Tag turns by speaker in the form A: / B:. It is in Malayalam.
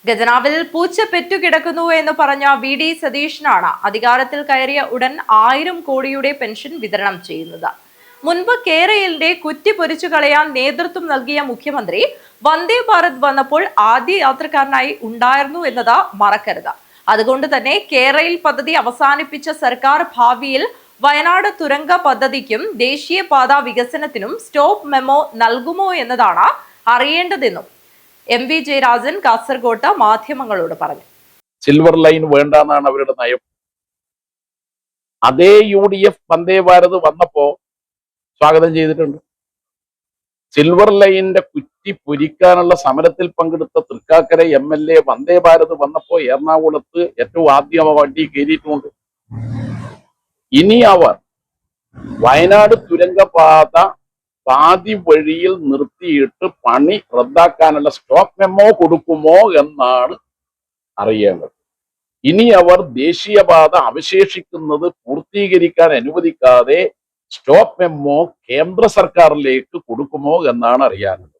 A: ഖജനാവിൽ പൂച്ച പെറ്റുകിടക്കുന്നു എന്ന് പറഞ്ഞ വി.ഡി. സതീശനാണ് അധികാരത്തിൽ കയറിയ ഉടൻ 1000 കോടിയുടെ പെൻഷൻ വിതരണം ചെയ്യുന്നത്. മുൻപ് കേരളിന്റെ കുറ്റി പൊരിച്ചു കളയാൻ നേതൃത്വം നൽകിയ മുഖ്യമന്ത്രി വന്ദേ ഭാരത് വന്നപ്പോൾ ആദ്യ യാത്രക്കാരനായി ഉണ്ടായിരുന്നു എന്നത് മറക്കരുത്. അതുകൊണ്ട് തന്നെ കേരള പദ്ധതി അവസാനിപ്പിച്ച സർക്കാർ ഭാവിയിൽ വയനാട് തുരങ്ക പദ്ധതിക്കും ദേശീയപാത വികസനത്തിനും സ്റ്റോപ്പ് മെമ്മോ നൽകുമോ എന്നതാണ് അറിയേണ്ടതെന്നും എം.വി. ജയരാജൻ കാസർഗോട്ട് മാധ്യമങ്ങളോട് പറഞ്ഞു.
B: സിൽവർ ലൈൻ വേണ്ടെന്നാണ് അവരുടെ നയം. അതേ UDF വന്ദേ ഭാരത് വന്നപ്പോ സ്വാഗതം ചെയ്തിട്ടുണ്ട്. സിൽവർ ലൈനിന്റെ കുറ്റി പൊരിക്കാനുള്ള സമരത്തിൽ പങ്കെടുത്ത തൃക്കാക്കര MLA വന്ദേ ഭാരത് വന്നപ്പോ എറണാകുളത്ത് ഏറ്റവും ആദ്യം വണ്ടി കയറിയിട്ടുമുണ്ട്. ഇനി അവർ വയനാട് തുരങ്കപാത പാതി വഴിയിൽ നിർത്തിയിട്ട് പണി റദ്ദാക്കാനുള്ള സ്റ്റോപ്പ് മെമ്മോ കൊടുക്കുമോ എന്നാണ് അറിയേണ്ടത്. ഇനി അവർ ദേശീയപാത അവശേഷിക്കുന്നത് പൂർത്തീകരിക്കാൻ അനുവദിക്കാതെ സ്റ്റോപ്പ് മെമ്മോ കേന്ദ്ര സർക്കാരിലേക്ക് കൊടുക്കുമോ എന്നാണ് അറിയാനുള്ളത്.